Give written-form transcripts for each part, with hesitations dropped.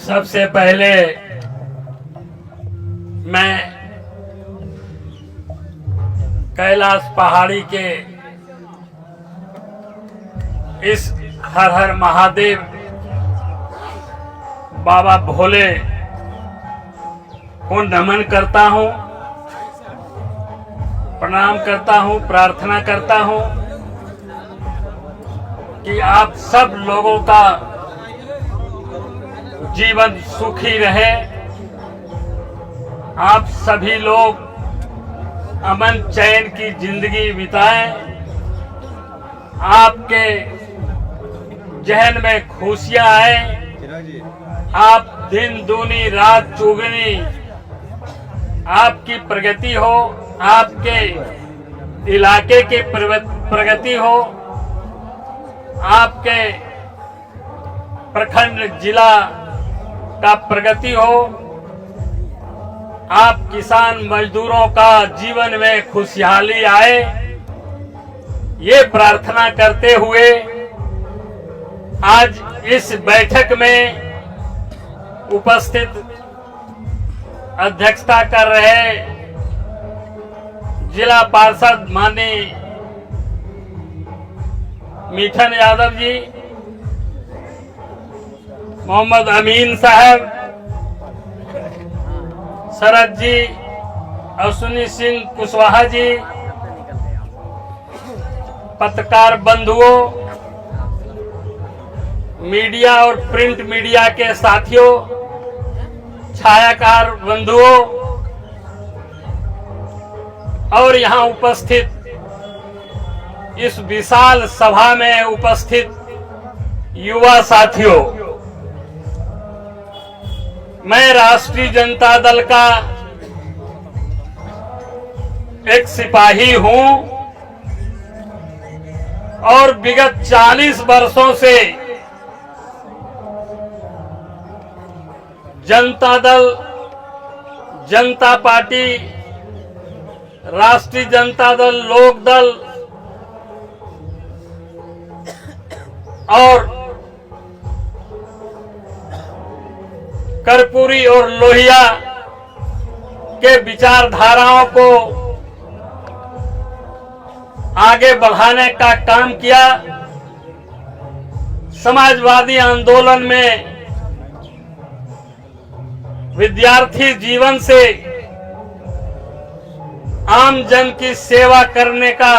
सबसे पहले मैं कैलाश पहाड़ी के इस हर हर महादेव बाबा भोले को नमन करता हूं, प्रणाम करता हूं, प्रार्थना करता हूं कि आप सब लोगों का जीवन सुखी रहे, आप सभी लोग अमन चैन की जिंदगी बिताएं, आपके जहन में खुशियां आए, आप दिन दूनी रात चौगुनी आपकी प्रगति हो, आपके इलाके की प्रगति हो, आपके प्रखंड जिला का प्रगति हो, आप किसान मजदूरों का जीवन में खुशहाली आए, ये प्रार्थना करते हुए आज इस बैठक में उपस्थित अध्यक्षता कर रहे जिला पार्षद माननीय मीठन यादव जी, मोहम्मद अमीन साहब, शरद जी, अश्विनी सिंह कुशवाहा जी, पत्रकार बंधुओं, मीडिया और प्रिंट मीडिया के साथियों, छायाकार बंधुओं और यहाँ उपस्थित इस विशाल सभा में उपस्थित युवा साथियों, मैं राष्ट्रीय जनता दल का एक सिपाही हूं और विगत 40 वर्षों से जनता दल, जनता पार्टी, राष्ट्रीय जनता दल, लोक दल और कर्पूरी और लोहिया के विचारधाराओं को आगे बढ़ाने का काम किया। समाजवादी आंदोलन में विद्यार्थी जीवन से आम जन की सेवा करने का,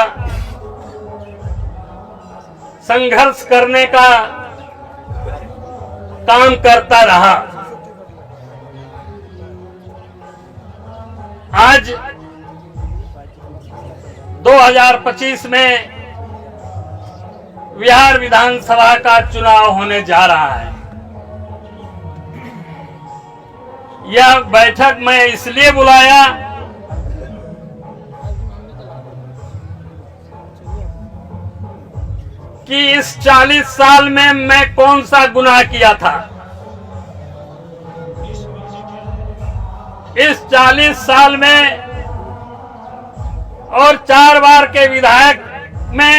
संघर्ष करने का काम करता रहा। आज 2025 में बिहार विधानसभा का चुनाव होने जा रहा है। यह बैठक मैं इसलिए बुलाया कि इस 40 साल में मैं कौन सा गुनाह किया था। इस 40 साल में और 4 बार के विधायक में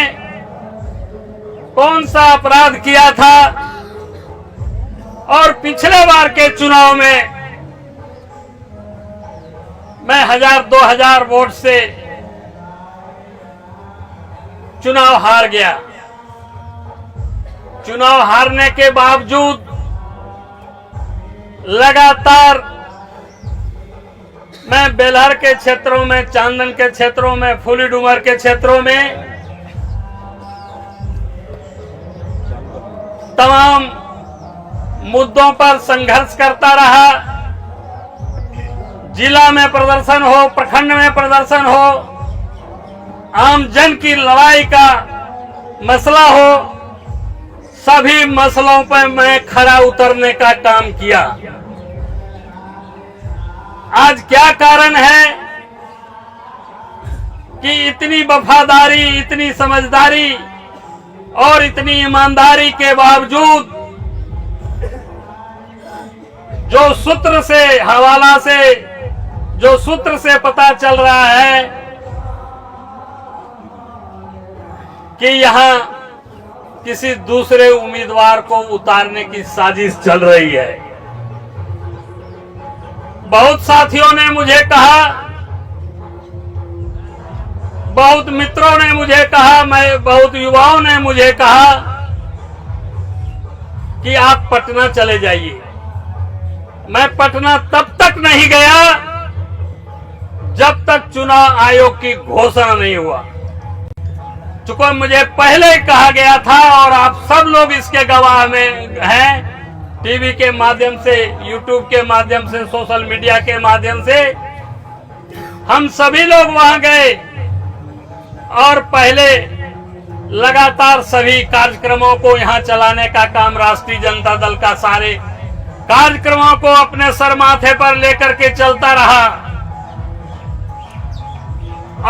कौन सा अपराध किया था और पिछले बार के चुनाव में मैं 1000-2000 वोट से चुनाव हार गया। चुनाव हारने के बावजूद लगातार मैं बेलहर के क्षेत्रों में, चांदन के क्षेत्रों में, फूली डूमर के क्षेत्रों में तमाम मुद्दों पर संघर्ष करता रहा। जिला में प्रदर्शन हो, प्रखंड में प्रदर्शन हो, आम जन की लड़ाई का मसला हो, सभी मसलों पर मैं खरा उतरने का काम किया। आज क्या कारण है कि इतनी वफादारी, इतनी समझदारी और इतनी ईमानदारी के बावजूद जो सूत्र से, हवाला से, जो सूत्र से पता चल रहा है कि यहां किसी दूसरे उम्मीदवार को उतारने की साजिश चल रही है। बहुत साथियों ने मुझे कहा, बहुत मित्रों ने मुझे कहा, बहुत युवाओं ने मुझे कहा कि आप पटना चले जाइए। मैं पटना तब तक नहीं गया जब तक चुनाव आयोग की घोषणा नहीं हुआ। चूंकि मुझे पहले ही कहा गया था और आप सब लोग इसके गवाह में हैं, टीवी के माध्यम से, यूट्यूब के माध्यम से, सोशल मीडिया के माध्यम से हम सभी लोग वहां गए और पहले लगातार सभी कार्यक्रमों को यहां चलाने का काम राष्ट्रीय जनता दल का सारे कार्यक्रमों को अपने सर माथे पर लेकर के चलता रहा।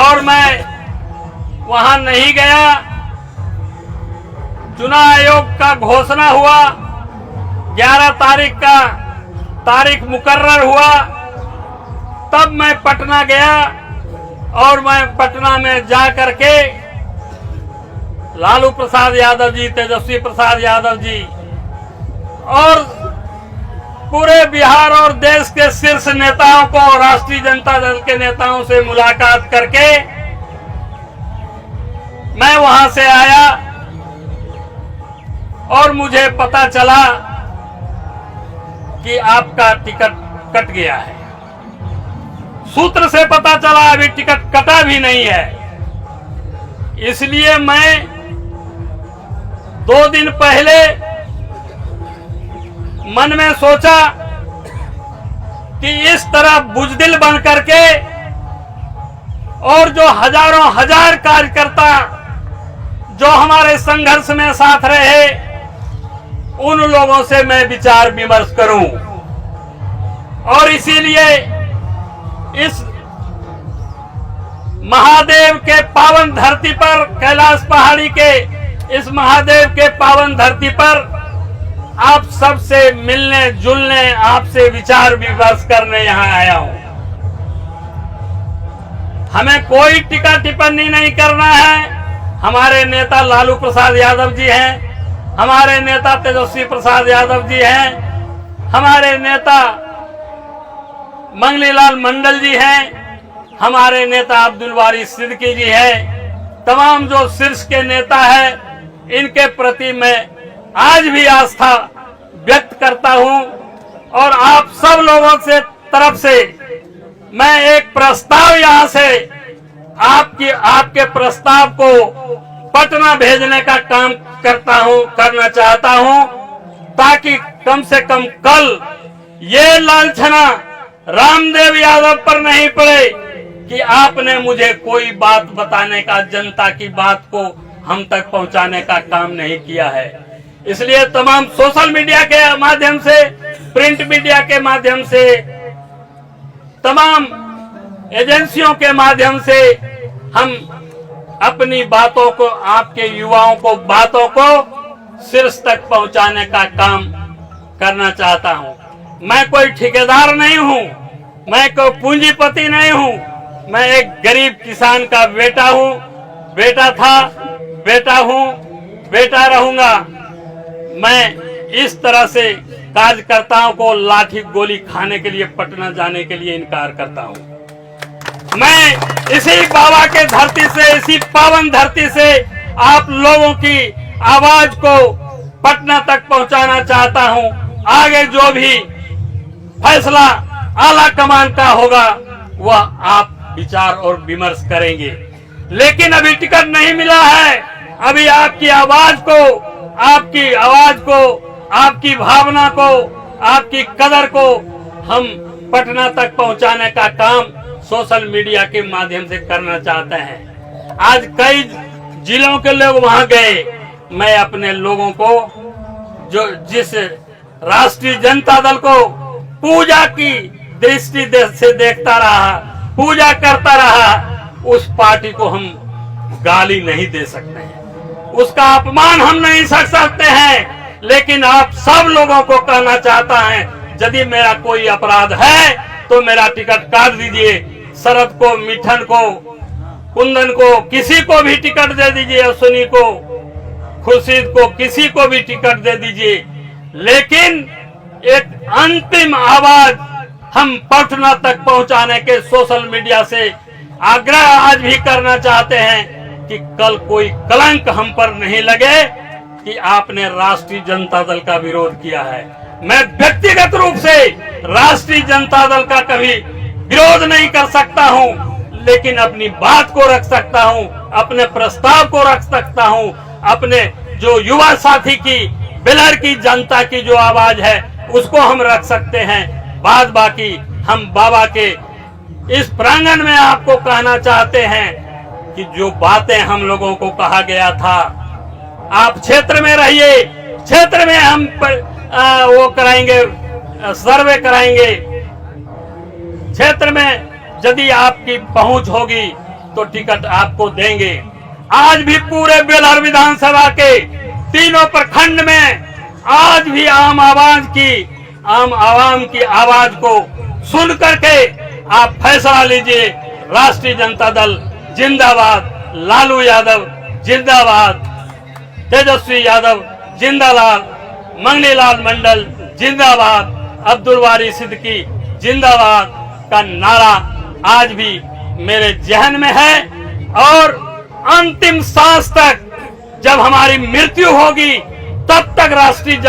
और मैं वहां नहीं गया। चुनाव आयोग का घोषणा हुआ, 11 तारीख का तारीख मुकर्रर हुआ, तब मैं पटना गया और मैं पटना में जा करके लालू प्रसाद यादव जी, तेजस्वी प्रसाद यादव जी और पूरे बिहार और देश के शीर्ष नेताओं को, राष्ट्रीय जनता दल के नेताओं से मुलाकात करके मैं वहां से आया और मुझे पता चला कि आपका टिकट कट गया है। सूत्र से पता चला अभी टिकट कटा भी नहीं है। इसलिए मैं 2 दिन पहले मन में सोचा कि इस तरह बुजदिल बन करके और जो हजारों हजार कार्यकर्ता जो हमारे संघर्ष में साथ रहे, उन लोगों से मैं विचार विमर्श करूं। और इसीलिए इस महादेव के पावन धरती पर, कैलाश पहाड़ी के इस महादेव के पावन धरती पर आप सबसे मिलने जुलने, आपसे विचार विमर्श करने यहां आया हूं। हमें कोई टीका टिप्पणी नहीं करना है। हमारे नेता लालू प्रसाद यादव जी हैं, हमारे नेता तेजस्वी प्रसाद यादव जी हैं, हमारे नेता मंगलीलाल मंडल जी हैं, हमारे नेता अब्दुल वारिस सिद्दीकी जी हैं। तमाम जो शीर्ष के नेता हैं, इनके प्रति मैं आज भी आस्था व्यक्त करता हूं। और आप सब लोगों से तरफ से मैं एक प्रस्ताव यहां से आपके प्रस्ताव को पटना भेजने का काम करना चाहता हूं, ताकि कम से कम कल ये लांछना रामदेव यादव पर नहीं पड़े कि आपने मुझे कोई बात बताने का, जनता की बात को हम तक पहुंचाने का काम नहीं किया है। इसलिए तमाम सोशल मीडिया के माध्यम से, प्रिंट मीडिया के माध्यम से, तमाम एजेंसियों के माध्यम से हम अपनी बातों को, आपके युवाओं को, बातों को शीर्ष तक पहुंचाने का काम करना चाहता हूं। मैं कोई ठेकेदार नहीं हूं, मैं कोई पूंजीपति नहीं हूं, मैं एक गरीब किसान का बेटा हूं, बेटा था, बेटा हूं, बेटा रहूंगा। मैं इस तरह से कार्यकर्ताओं को लाठी गोली खाने के लिए पटना जाने के लिए इनकार करता हूं। मैं इसी बाबा के धरती से, इसी पावन धरती से आप लोगों की आवाज को पटना तक पहुंचाना चाहता हूं। आगे जो भी फैसला आला कमान का होगा वह आप विचार और विमर्श करेंगे। लेकिन अभी टिकट नहीं मिला है। अभी आपकी आवाज को, आपकी भावना को, आपकी कदर को हम पटना तक पहुंचाने का काम सोशल मीडिया के माध्यम से करना चाहते हैं। आज कई जिलों के लोग वहां गए। मैं अपने लोगों को, जो जिस राष्ट्रीय जनता दल को पूजा की दृष्टि से देखता रहा, पूजा करता रहा, उस पार्टी को हम गाली नहीं दे सकते हैं, उसका अपमान हम नहीं कर सकते हैं। लेकिन आप सब लोगों को कहना चाहता है, यदि मेरा कोई अपराध है तो मेरा टिकट काट दीजिए। शरद को, मिठन को, कुंदन को, किसी को भी टिकट दे दीजिए, अश्विनी को, खुर्शीद को, किसी को भी टिकट दे दीजिए। लेकिन एक अंतिम आवाज हम पटना तक पहुंचाने के सोशल मीडिया से आग्रह आज भी करना चाहते हैं कि कल कोई कलंक हम पर नहीं लगे कि आपने राष्ट्रीय जनता दल का विरोध किया है। मैं व्यक्तिगत रूप से राष्ट्रीय जनता दल का कभी विरोध नहीं कर सकता हूं, लेकिन अपनी बात को रख सकता हूं, अपने प्रस्ताव को रख सकता हूं, अपने जो युवा साथी की, बेलर की जनता की जो आवाज है उसको हम रख सकते हैं। बाद बाकी हम बाबा के इस प्रांगण में आपको कहना चाहते हैं कि जो बातें हम लोगों को कहा गया था, आप क्षेत्र में रहिए, क्षेत्र में हम वो कराएंगे, सर्वे कराएंगे, क्षेत्र में यदि आपकी पहुंच होगी तो टिकट आपको देंगे। आज भी पूरे बेलहर विधानसभा के तीनों प्रखंड में आज भी आम आवाम की आवाज को सुन करके आप फैसला लीजिए। राष्ट्रीय जनता दल जिंदाबाद, लालू यादव जिंदाबाद, तेजस्वी यादव जिंदाबाद, मंगनीलाल मंडल जिंदाबाद, अब्दुल वारी सिद्दीकी जिंदाबाद का नारा आज भी मेरे जहन में है। और अंतिम सांस तक जब हमारी मृत्यु होगी तब तक राष्ट्रीय